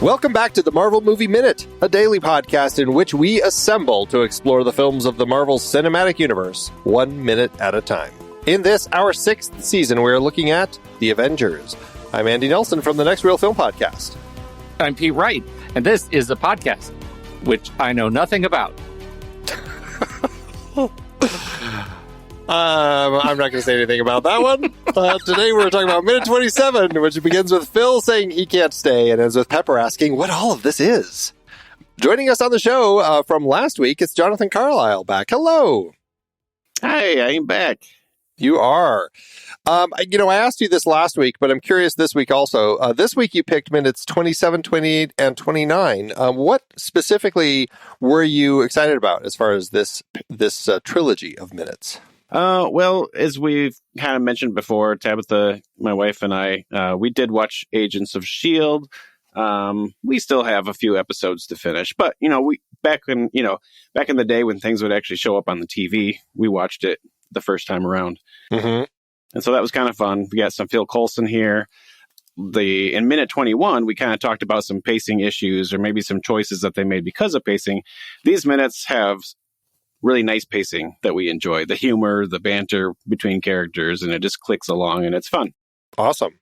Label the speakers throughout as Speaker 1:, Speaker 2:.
Speaker 1: Welcome back to the Marvel Movie Minute, a daily podcast in which we assemble to explore the films of the Marvel Cinematic Universe, 1 minute at a time. In this, our 6th season, we're looking at The Avengers. I'm Andy Nelson from the Next Real Film Podcast.
Speaker 2: I'm Pete Wright, and this is a podcast, which I know nothing about.
Speaker 1: I'm not going to say anything about that one. Today we're talking about minute 27, which begins with Phil saying he can't stay and ends with Pepper asking what all of this is. Joining us on the show from last week, it's Jonathan Carlisle back. Hello.
Speaker 3: Hi, I'm back.
Speaker 1: You are. I asked you this last week, but I'm curious this week also. This week you picked minutes 27, 28, and 29. What specifically were you excited about as far as this trilogy of minutes?
Speaker 3: Well, as we've kind of mentioned before, Tabitha, my wife, and I, we did watch Agents of S.H.I.E.L.D. We still have a few episodes to finish, but back in the day when things would actually show up on the TV, we watched it the first time around.
Speaker 1: Mm-hmm.
Speaker 3: And so that was kind of fun. We got some Phil Coulson here. In minute 21, we kind of talked about some pacing issues or maybe some choices that they made because of pacing. These minutes have really nice pacing that we enjoy. The humor, the banter between characters, and it just clicks along and it's fun.
Speaker 1: Awesome.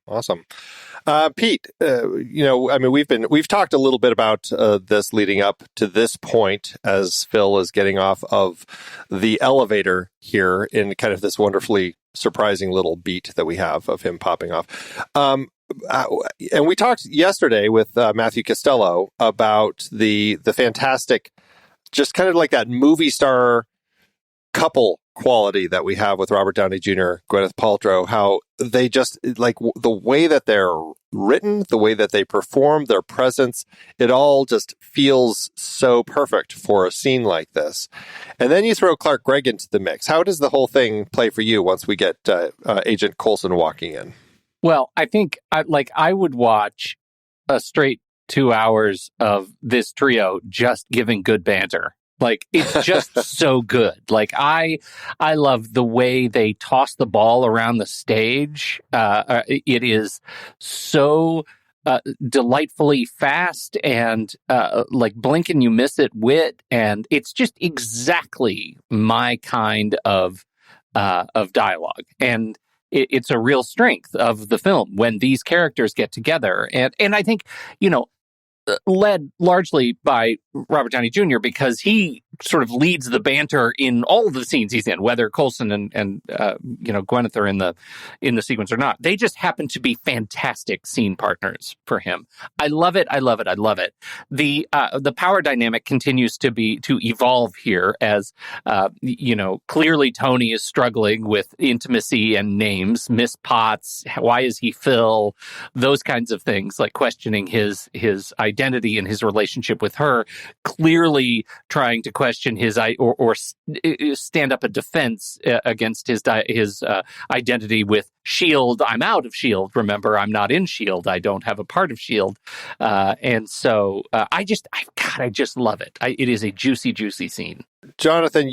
Speaker 1: Pete, we've talked a little bit about this leading up to this point as Phil is getting off of the elevator here in kind of this wonderfully surprising little beat that we have of him popping off. And we talked yesterday with Matthew Costello about the fantastic, just kind of like that movie star couple quality that we have with Robert Downey Jr., Gwyneth Paltrow, how they just, like, the way that they're written, the way that they perform, their presence, it all just feels so perfect for a scene like this. And then you throw Clark Gregg into the mix. How does the whole thing play for you once we get Agent Coulson walking in?
Speaker 2: Well, I think I would watch a straight 2 hours of this trio just giving good banter. Like, it's just so good. Like, I love the way they toss the ball around the stage. It is so delightfully fast and like blink and you miss it wit. And it's just exactly my kind of dialogue. And it's a real strength of the film when these characters get together. And I think, led largely by Robert Downey Jr. because he sort of leads the banter in all of the scenes he's in, whether Coulson and Gwyneth are in the sequence or not. They just happen to be fantastic scene partners for him. I love it. The power dynamic continues to evolve here as clearly Tony is struggling with intimacy and names. Miss Potts, why is he Phil? Those kinds of things, like questioning his identity and his relationship with her, clearly trying to question his or stand up a defense against his identity with S.H.I.E.L.D. I'm out of S.H.I.E.L.D. Remember, I'm not in S.H.I.E.L.D. I don't have a part of S.H.I.E.L.D. And so I just love it. It is a juicy, juicy scene.
Speaker 1: Jonathan,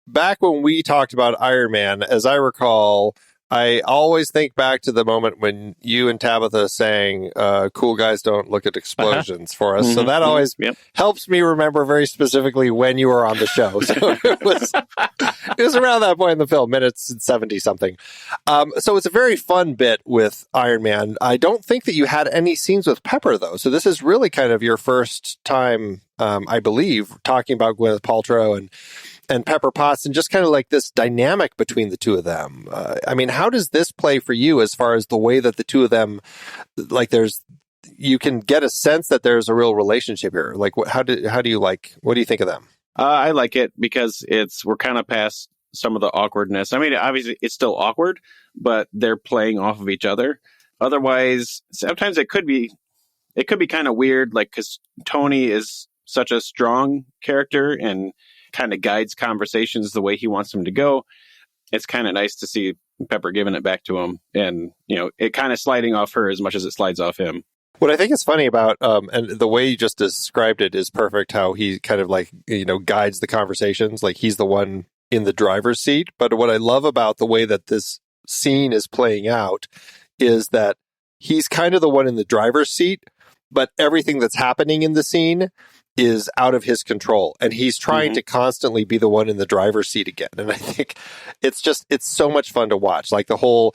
Speaker 1: back when we talked about Iron Man, as I recall, I always think back to the moment when you and Tabitha sang Cool Guys Don't Look at Explosions for us. Mm-hmm. So that always helps me remember very specifically when you were on the show. So it was around that point in the film, minutes 70-something. So it's a very fun bit with Iron Man. I don't think that you had any scenes with Pepper, though. So this is really kind of your first time, I believe, talking about Gwyneth Paltrow and Pepper Potts and just kind of like this dynamic between the two of them. How does this play for you as far as the way that the two of them, like, you can get a sense that there's a real relationship here? Like, what do you think of them?
Speaker 3: I like it because we're kind of past some of the awkwardness. Obviously it's still awkward, but they're playing off of each other. Otherwise, sometimes it could be kind of weird, like, because Tony is such a strong character and kind of guides conversations the way he wants them to go. It's kind of nice to see Pepper giving it back to him and, it kind of sliding off her as much as it slides off him.
Speaker 1: What I think is funny about, and the way you just described it is perfect, how he kind of like, guides the conversations, like he's the one in the driver's seat. But what I love about the way that this scene is playing out is that he's kind of the one in the driver's seat, but everything that's happening in the scene is out of his control, and he's trying to constantly be the one in the driver's seat again. And I think it's so much fun to watch. Like the whole,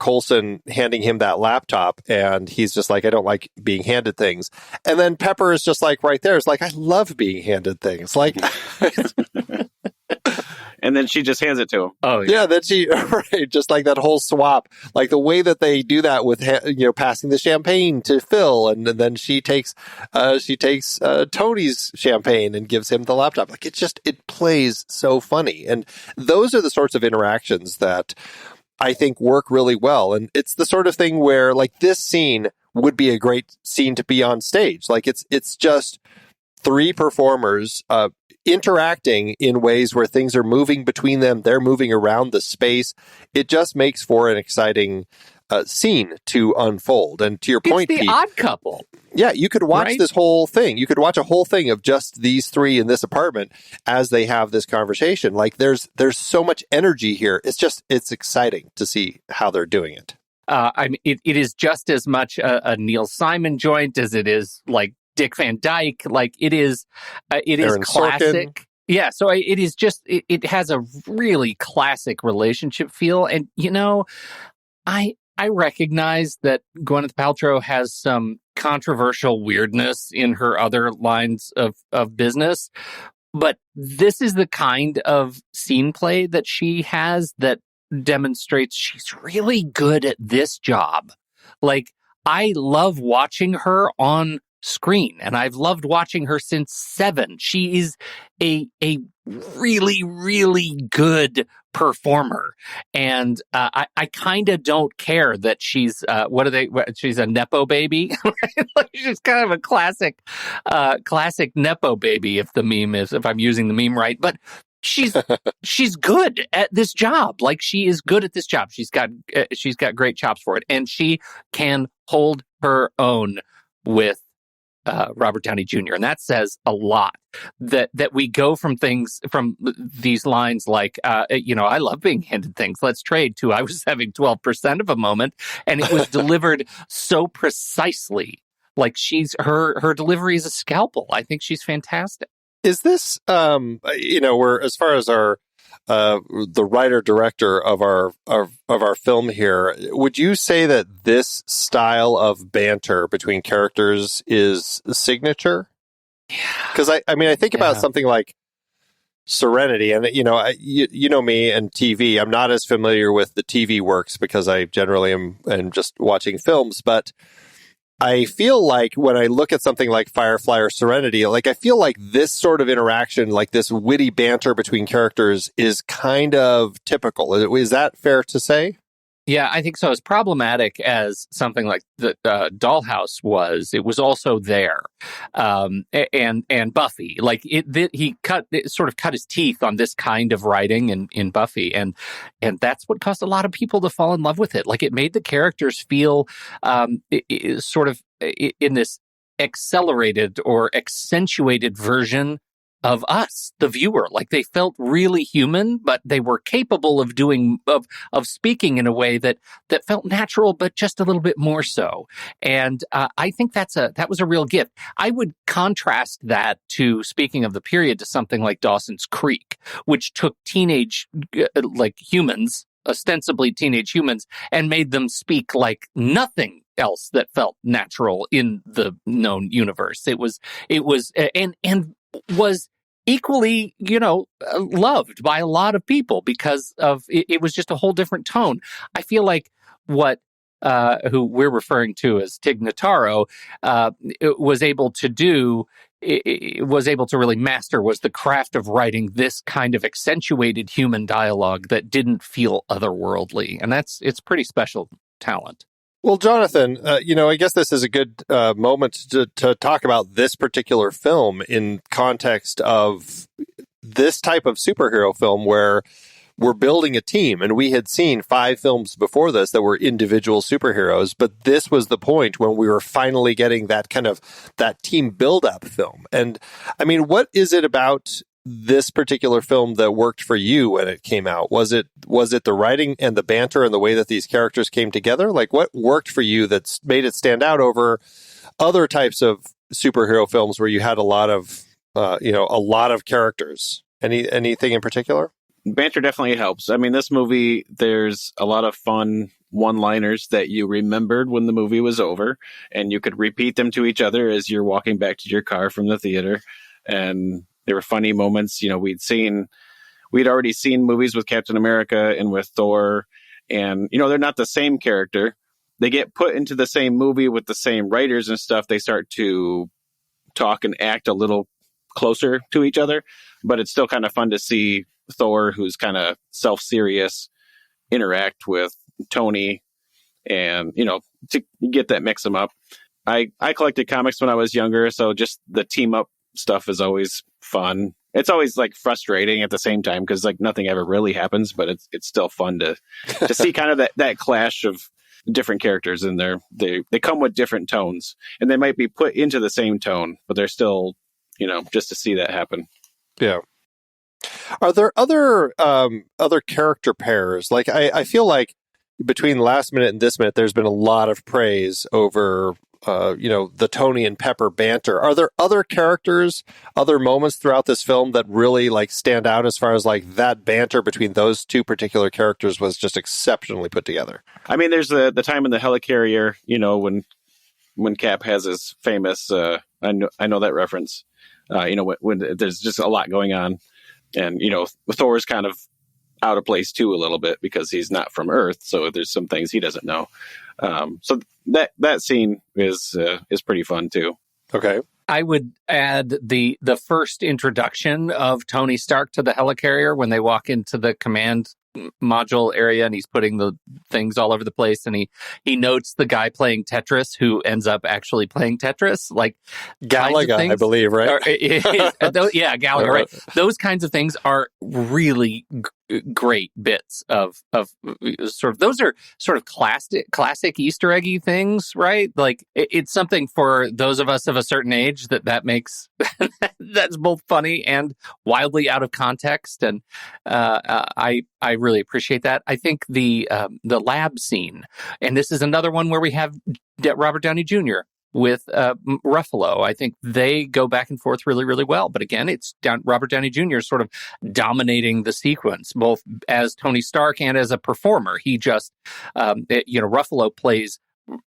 Speaker 1: Coulson handing him that laptop, and he's just like, I don't like being handed things. And then Pepper is just like right there. It's like, I love being handed things. Like,
Speaker 3: and then she just hands it to him.
Speaker 2: Oh,
Speaker 1: yeah, that she right, just like that whole swap, like the way that they do that with passing the champagne to Phil, and then she takes Tony's champagne and gives him the laptop. Like it plays so funny, and those are the sorts of interactions that I think work really well. And it's the sort of thing where like this scene would be a great scene to be on stage. Like it's just three performers interacting in ways where things are moving between them. They're moving around the space. It just makes for an exciting scene to unfold. And to your point,
Speaker 2: it's the
Speaker 1: Pete,
Speaker 2: Odd Couple.
Speaker 1: Yeah, you could watch this whole thing. You could watch a whole thing of just these three in this apartment as they have this conversation. Like there's so much energy here. It's exciting to see how they're doing it.
Speaker 2: It is just as much a Neil Simon joint as it is like Dick Van Dyke. Like it is
Speaker 1: Aaron
Speaker 2: classic.
Speaker 1: Sorkin.
Speaker 2: Yeah, so it is just it has a really classic relationship feel, and I recognize that Gwyneth Paltrow has some controversial weirdness in her other lines of business, but this is the kind of scene play that she has that demonstrates she's really good at this job. Like, I love watching her on screen, and I've loved watching her since Seven. She is a really, really good performer, and I kind of don't care that she's she's a nepo baby. Like, she's kind of a classic nepo baby, if I'm using the meme right, but she's good at this job. Like, she is good at this job. She's got great chops for it, and she can hold her own with Robert Downey Jr. And that says a lot, that we go from these lines like, I love being handed things. Let's trade, to I was having 12% of a moment. And it was delivered so precisely. Like, her delivery is a scalpel. I think she's fantastic.
Speaker 1: Is this, we're, as far as our, the writer director of our film here, would you say that this style of banter between characters is a signature?
Speaker 2: Yeah.
Speaker 1: Because I think about something like Serenity, and you know me and TV. I'm not as familiar with the TV works because I generally am just watching films, but I feel like when I look at something like Firefly or Serenity, like I feel like this sort of interaction, like this witty banter between characters, is kind of typical. Is that fair to say?
Speaker 2: Yeah, I think so. As problematic as something like the Dollhouse was, it was also there, and Buffy. Like he sort of cut his teeth on this kind of writing in Buffy, and that's what caused a lot of people to fall in love with it. Like, it made the characters feel sort of in this accelerated or accentuated version of us, the viewer. Like, they felt really human, but they were capable of speaking in a way that felt natural, but just a little bit more so. And I think that was a real gift. I would contrast that to, speaking of the period, to something like Dawson's Creek, which took teenage humans, ostensibly teenage humans, and made them speak like nothing else that felt natural in the known universe. It was was equally, loved by a lot of people because of it was just a whole different tone. I feel like what who we're referring to as Tig Notaro was able to do, was able to really master, was the craft of writing this kind of accentuated human dialogue that didn't feel otherworldly, and it's pretty special talent.
Speaker 1: Well, Jonathan, I guess this is a good moment to talk about this particular film in context of this type of superhero film where we're building a team. And we had seen 5 films before this that were individual superheroes, but this was the point when we were finally getting that kind of that team build-up film. And I mean, what is it about this particular film that worked for you when it came out? Was it the writing and the banter and the way that these characters came together? Like, what worked for you that's made it stand out over other types of superhero films where you had a lot of characters. Anything in particular?
Speaker 3: Banter definitely helps. I mean, this movie, there's a lot of fun one-liners that you remembered when the movie was over, and you could repeat them to each other as you're walking back to your car from the theater. And there were funny moments. We'd already seen movies with Captain America and with Thor, and they're not the same character. They get put into the same movie with the same writers and stuff. They start to talk and act a little closer to each other, but it's still kind of fun to see Thor, who's kind of self-serious, interact with Tony, and to get that mix them up. I collected comics when I was younger, so just the team up stuff is always fun. It's always like frustrating at the same time because like nothing ever really happens, but it's still fun to see kind of that clash of different characters in there. They come with different tones, and they might be put into the same tone, but they're still just to see that happen.
Speaker 1: Yeah. Are there other character pairs? Like I feel like between Last Minute and This Minute, there's been a lot of praise over the Tony and Pepper banter. Are there other characters, other moments throughout this film that really like stand out as far as like that banter between those two particular characters was just exceptionally put together?
Speaker 3: I mean, there's the time in the helicarrier, when Cap has his famous I know that reference. When there's just a lot going on. And, Thor's kind of out of place, too, a little bit because he's not from Earth. So there's some things he doesn't know. So that scene is pretty fun, too.
Speaker 1: Okay.
Speaker 2: I would add the first introduction of Tony Stark to the helicarrier when they walk into the command module area and he's putting the things all over the place, and he notes the guy playing Tetris who ends up actually playing Tetris, like
Speaker 1: Gallagher, I believe, right?
Speaker 2: Yeah, Gallagher, right? Those kinds of things are really great bits of sort of, those are sort of classic Easter eggy things, right? Like it's something for those of us of a certain age that makes that's both funny and wildly out of context, and I really appreciate that. I think the lab scene, and this is another one where we have Robert Downey Jr. with Ruffalo. I think they go back and forth really, really well. But again, it's Robert Downey Jr. sort of dominating the sequence, both as Tony Stark and as a performer. He just, Ruffalo plays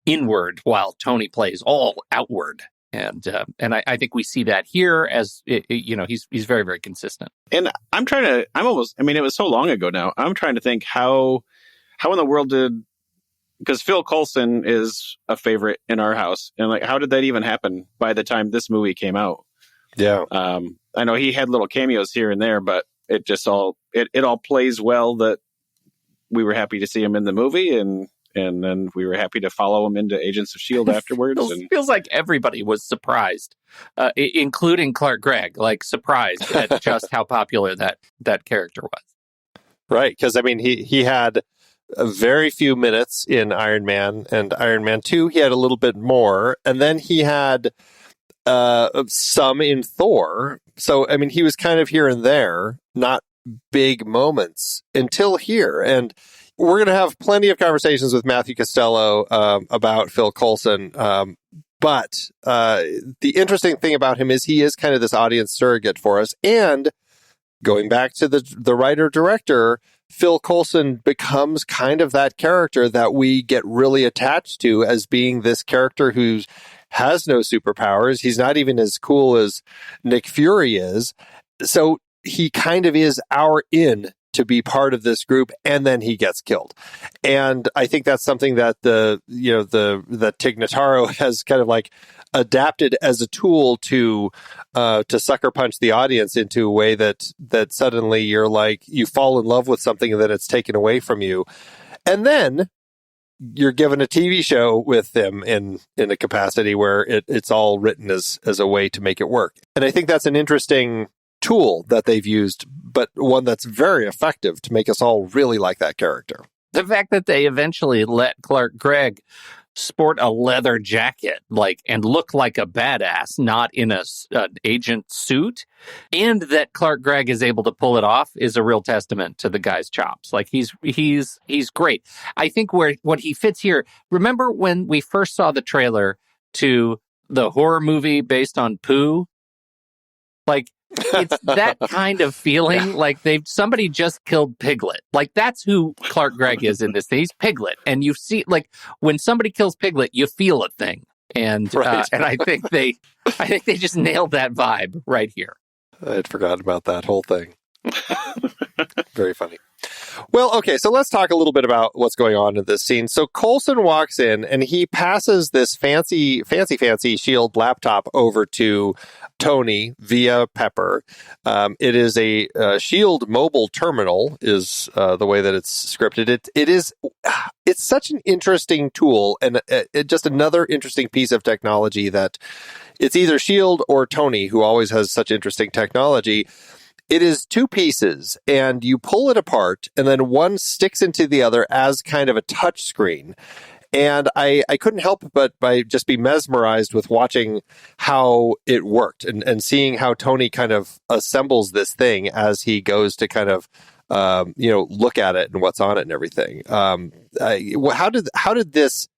Speaker 2: inward while Tony plays all outward. And I think we see that here as, he's very, very consistent.
Speaker 3: And it was so long ago now. I'm trying to think how in the world because Phil Coulson is a favorite in our house. And like, how did that even happen by the time this movie came out?
Speaker 1: Yeah.
Speaker 3: I know he had little cameos here and there, but it just all plays well that we were happy to see him in the movie, and then we were happy to follow him into Agents of S.H.I.E.L.D. afterwards.
Speaker 2: Feels like everybody was surprised, including Clark Gregg, like surprised at just how popular that character was.
Speaker 1: Right, because I mean, he had a very few minutes in Iron Man and Iron Man 2. He had a little bit more, and then he had some in Thor. So, I mean, he was kind of here and there, not big moments until here. And we're going to have plenty of conversations with Matthew Costello about Phil Coulson. But the interesting thing about him is he is kind of this audience surrogate for us. And going back to the writer-director, Phil Coulson becomes kind of that character that we get really attached to as being this character who has no superpowers. He's not even as cool as Nick Fury is. So he kind of is our in to be part of this group, and then he gets killed. And I think that's something that that Tig Notaro has kind of like adapted as a tool to sucker punch the audience into a way that suddenly you're like, you fall in love with something and then it's taken away from you. And then you're given a TV show with him in a capacity where it's all written as a way to make it work. And I think that's an interesting tool that they've used, but one that's very effective to make us all really like that character.
Speaker 2: The fact that they eventually let Clark Gregg sport a leather jacket, and look like a badass, not in an agent suit, and that Clark Gregg is able to pull it off is a real testament to the guy's chops. Like he's great. I think what he fits here. Remember when we first saw the trailer to the horror movie based on poo. Like, it's that kind of feeling. Like somebody just killed Piglet. Like, that's who Clark Gregg is in this thing. He's Piglet. And you see, like, when somebody kills Piglet, you feel a thing. And and I think they just nailed that vibe right here.
Speaker 1: I had forgotten about that whole thing. Very funny. Well, okay, so let's talk a little bit about what's going on in this scene. So Coulson walks in and he passes this fancy S.H.I.E.L.D. laptop over to Tony via Pepper. It is a S.H.I.E.L.D. mobile terminal is the way that it's scripted. It's such an interesting tool and just another interesting piece of technology that it's either S.H.I.E.L.D. or Tony who always has such interesting technology. It is two pieces, and you pull it apart, and then one sticks into the other as kind of a touch screen. And I couldn't help but just be mesmerized with watching how it worked and seeing how Tony kind of assembles this thing as he goes to kind of, look at it and what's on it and everything. How did this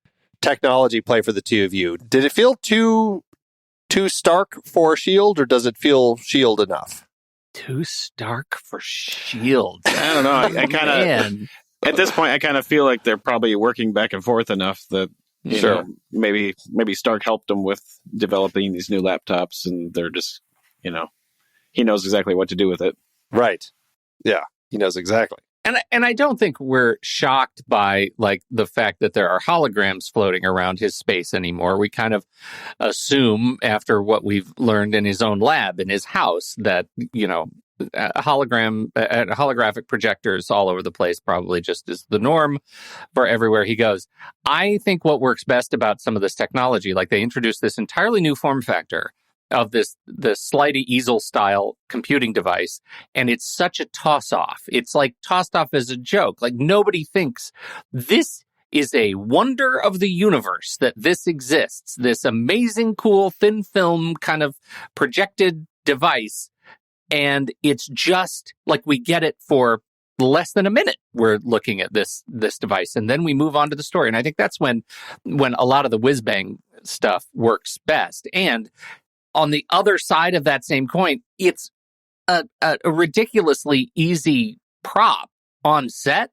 Speaker 1: technology play for the two of you? Did it feel too stark for S.H.I.E.L.D., or does it feel S.H.I.E.L.D. enough?
Speaker 2: Too stark for S.H.I.E.L.D.
Speaker 3: I don't know. I kind of, at this point, I kind of feel like they're probably working back and forth enough that, you know, maybe Stark helped them with developing these new laptops, and they're just, he knows exactly what to do with it.
Speaker 1: Right. Yeah, he knows exactly.
Speaker 2: And I don't think we're shocked by, like, the fact that there are holograms floating around his space anymore. We kind of assume, after what we've learned in his own lab, in his house, that, holographic projectors all over the place probably just is the norm for everywhere he goes. I think what works best about some of this technology, like they introduced this entirely new form factor of the slidey easel style computing device, and it's such a toss off. It's like tossed off as a joke. Like, nobody thinks this is a wonder of the universe that this exists, this amazing, cool, thin film kind of projected device. And it's just like we get it for less than a minute. We're looking at this device, and then we move on to the story. And I think that's when a lot of the whiz bang stuff works best. And on the other side of that same coin, it's a ridiculously easy prop on set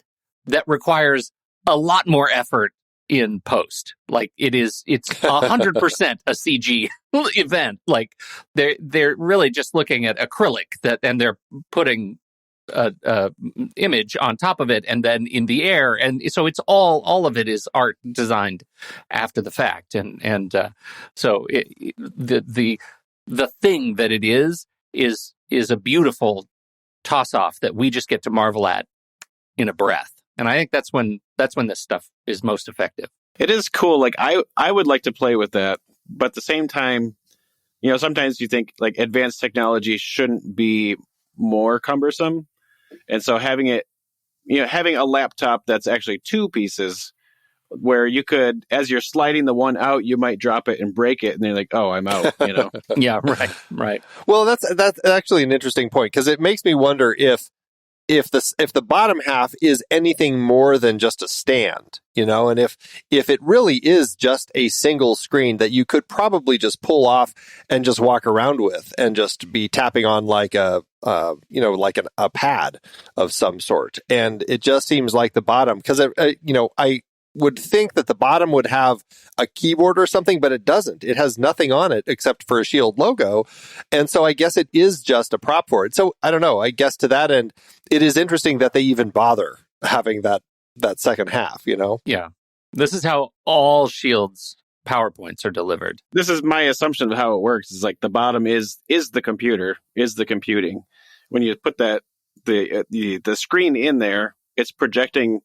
Speaker 2: that requires a lot more effort in post. Like, it's 100% a CG event. Like, they're really just looking at acrylic and they're putting a image on top of it and then in the air, and so it's all of it is art designed after the fact, and so the thing that it is a beautiful toss off that we just get to marvel at in a breath. And I think that's when this stuff is most effective.
Speaker 3: It is cool. Like, I would like to play with that, but at the same time, sometimes you think like advanced technology shouldn't be more cumbersome. And so having a laptop that's actually two pieces, where you could, as you're sliding the one out, you might drop it and break it, and then you're like, oh, I'm out,
Speaker 2: Yeah, right.
Speaker 1: Well, that's actually an interesting point, because it makes me wonder if the bottom half is anything more than just a stand, and if it really is just a single screen that you could probably just pull off and just walk around with and just be tapping on like a pad of some sort. And it just seems like the bottom, because I would think that the bottom would have a keyboard or something, but it doesn't. It has nothing on it except for a S.H.I.E.L.D. logo. And so I guess it is just a prop for it. So I don't know. I guess to that end, it is interesting that they even bother having that second half,
Speaker 2: Yeah. This is how all S.H.I.E.L.D.'s PowerPoints are delivered.
Speaker 3: This is my assumption of how it works. It's like the bottom is the computer, is the computing. When you put the screen in there, it's projecting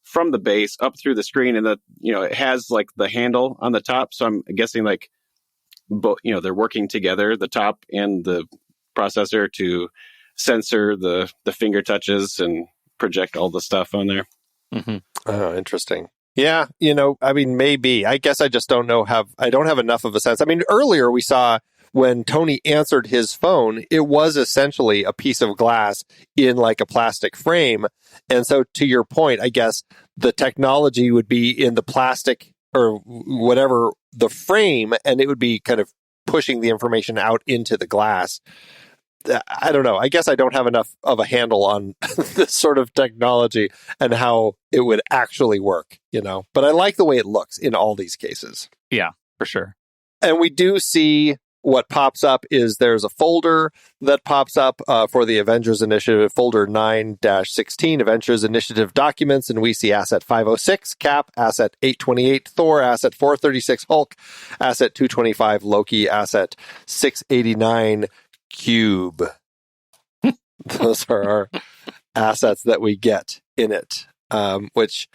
Speaker 3: from the base up through the screen, and it has like the handle on the top. So I'm guessing like they're working together, the top and the processor, to censor the finger touches and project all the stuff on there.
Speaker 2: Mm-hmm.
Speaker 1: Oh, interesting. Yeah, maybe. I guess I just don't know. I don't have enough of a sense. I mean, earlier we saw when Tony answered his phone, it was essentially a piece of glass in like a plastic frame. And so to your point, I guess the technology would be in the plastic or whatever the frame, and it would be kind of pushing the information out into the glass. I don't know. I guess I don't have enough of a handle on this sort of technology and how it would actually work, But I like the way it looks in all these cases.
Speaker 2: Yeah, for sure.
Speaker 1: And we do see what pops up is there's a folder that pops up for the Avengers Initiative, folder 9-16, Avengers Initiative documents, and we see asset 506, Cap, asset 828, Thor, asset 436, Hulk, asset 225, Loki, asset 689, Cube. Those are our assets that we get in it, which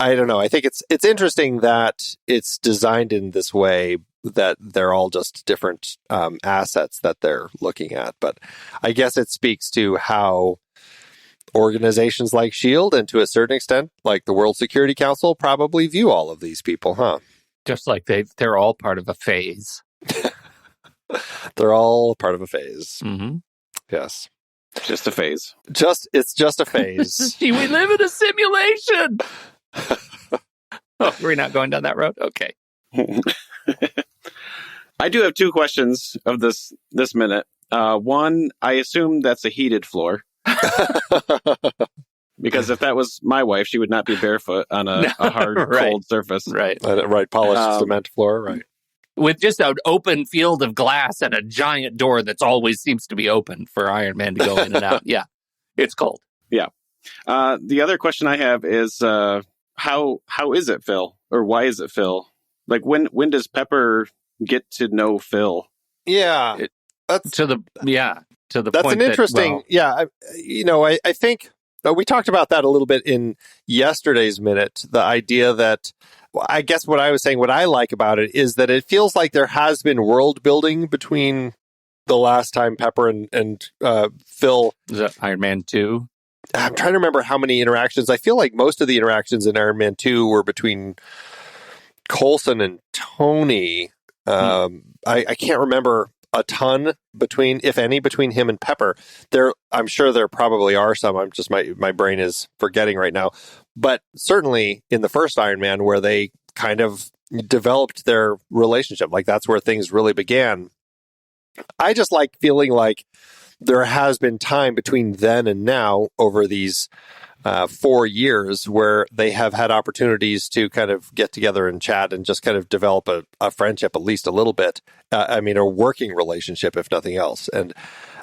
Speaker 1: I don't know. I think it's interesting that it's designed in this way, that they're all just different assets that they're looking at. But I guess it speaks to how organizations like S.H.I.E.L.D. and to a certain extent, like the World Security Council, probably view all of these people, huh?
Speaker 2: Just like they're all part of a phase.
Speaker 1: They're all part of a phase.
Speaker 2: Mm-hmm.
Speaker 1: Yes.
Speaker 3: Just a phase.
Speaker 1: It's just a phase.
Speaker 2: We live in a simulation. Oh, we're not going down that road? Okay.
Speaker 3: I do have two questions of this minute. One, I assume that's a heated floor. Because if that was my wife, she would not be barefoot on a hard,
Speaker 2: right.
Speaker 3: cold surface.
Speaker 2: Right.
Speaker 1: Right. Polished cement floor. Right.
Speaker 2: With just an open field of glass and a giant door that's always seems to be open for Iron Man to go in and out. Yeah, it's cold.
Speaker 3: Yeah. The other question I have is how is it Phil, or why is it Phil? Like when does Pepper get to know Phil?
Speaker 1: Yeah,
Speaker 2: that's to the
Speaker 1: that's
Speaker 2: point
Speaker 1: an interesting. I think we talked about that a little bit in yesterday's minute. The idea that. I guess what I was saying, what I like about it is that it feels like there has been world building between the last time Pepper and Phil.
Speaker 2: Is that Iron Man 2?
Speaker 1: I'm trying to remember how many interactions. I feel like most of the interactions in Iron Man 2 were between Coulson and Tony. I can't remember a ton between, if any, between him and Pepper. I'm sure there probably are some. I'm just my brain is forgetting right now. But certainly in the first Iron Man, where they kind of developed their relationship, like that's where things really began. I just like feeling like there has been time between then and now over these 4 years where they have had opportunities to kind of get together and chat and just kind of develop a friendship, at least a little bit. A working relationship, if nothing else. And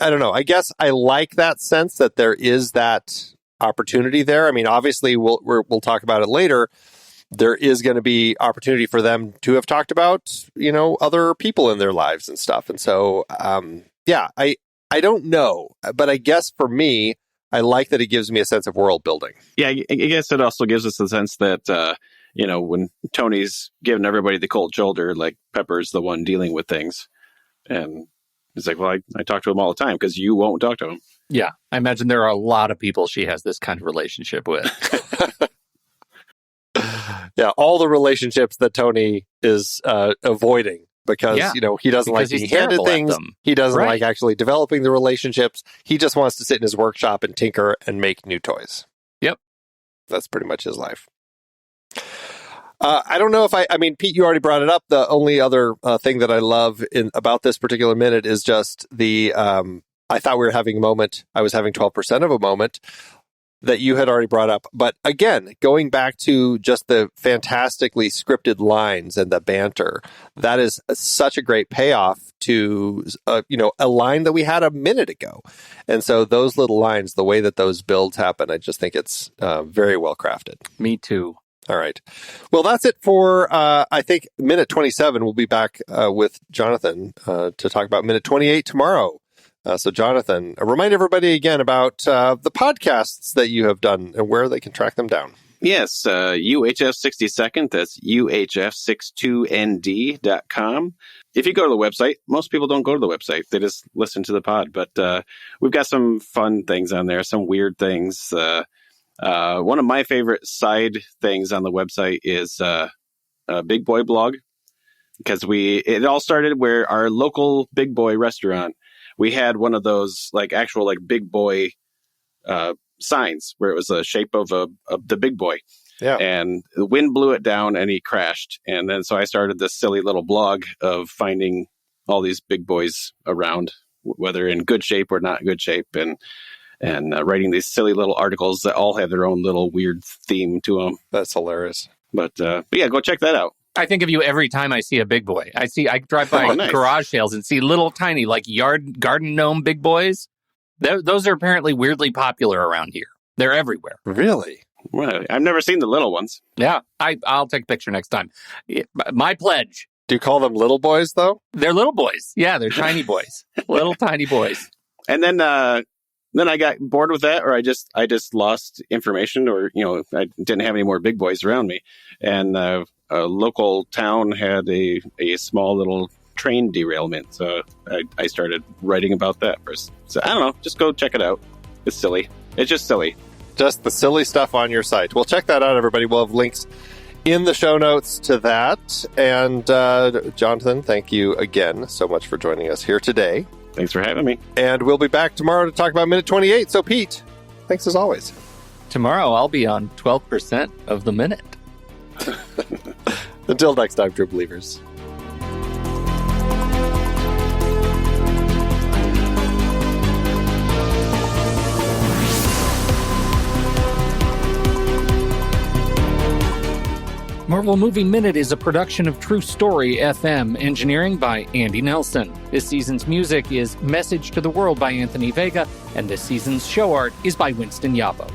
Speaker 1: I don't know, I guess I like that sense that there is that opportunity there. I mean, obviously, we'll talk about it later. There is going to be opportunity for them to have talked about, other people in their lives and stuff. And so, I don't know, but I guess for me, I like that it gives me a sense of world building.
Speaker 3: Yeah, I guess it also gives us a sense that, when Tony's giving everybody the cold shoulder, like Pepper's the one dealing with things. And he's like, well, I talk to him all the time because you won't talk to him.
Speaker 2: Yeah, I imagine there are a lot of people she has this kind of relationship with.
Speaker 1: Yeah, all the relationships that Tony is avoiding because, he doesn't like being handed things. He doesn't like actually developing the relationships. He just wants to sit in his workshop and tinker and make new toys.
Speaker 2: Yep.
Speaker 1: That's pretty much his life. I don't know if Pete, you already brought it up. The only other thing that I love about this particular minute is just the, I thought we were having a moment. I was having 12% of a moment that you had already brought up. But again, going back to just the fantastically scripted lines and the banter, that is such a great payoff to, a line that we had a minute ago. And so those little lines, the way that those builds happen, I just think it's very well crafted.
Speaker 2: Me too.
Speaker 1: All right. Well, that's it for, I think, minute 27. We'll be back with Jonathan to talk about minute 28 tomorrow. So, Jonathan, remind everybody again about the podcasts that you have done and where they can track them down.
Speaker 3: Yes, UHF 62nd, that's UHF62ND.com. If you go to the website, most people don't go to the website. They just listen to the pod. But we've got some fun things on there, some weird things. One of my favorite side things on the website is a Big Boy blog, because it all started where our local Big Boy restaurant, we had one of those actual Big Boy signs where it was a shape of the Big Boy.
Speaker 1: Yeah.
Speaker 3: And the wind blew it down and he crashed. And then so I started this silly little blog of finding all these big boys around, whether in good shape or not good shape, and writing these silly little articles that all have their own little weird theme to them.
Speaker 1: That's hilarious.
Speaker 3: But yeah, go check that out.
Speaker 2: I think of you every time I see a big boy. I drive by
Speaker 3: nice.
Speaker 2: garage sales and see little tiny, like garden gnome big boys. Those are apparently weirdly popular around here. They're everywhere.
Speaker 1: Really?
Speaker 3: Well, I've never seen the little ones.
Speaker 2: Yeah, I'll take a picture next time. My pledge.
Speaker 1: Do you call them little boys, though?
Speaker 2: They're little boys. Yeah, they're tiny boys. Little tiny boys.
Speaker 3: And then I got bored with that, or I just lost information, or I didn't have any more big boys around me. And a local town had a small little train derailment, so I started writing about that first. So I don't know, just go check it out. It's silly. It's just silly.
Speaker 1: Just the silly stuff on your site. Well, check that out, everybody. We'll have links in the show notes to that. And Jonathan, thank you again so much for joining us here today.
Speaker 3: Thanks for having me.
Speaker 1: And we'll be back tomorrow to talk about Minute 28. So, Pete, thanks as always.
Speaker 2: Tomorrow I'll be on 12% of the minute.
Speaker 1: Until next time, true believers.
Speaker 2: Marvel Movie Minute is a production of True Story FM, engineering by Andy Nelson. This season's music is Message to the World by Anthony Vega, and this season's show art is by Winston Yabo.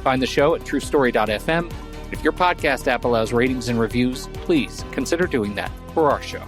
Speaker 2: Find the show at truestory.fm. If your podcast app allows ratings and reviews, please consider doing that for our show.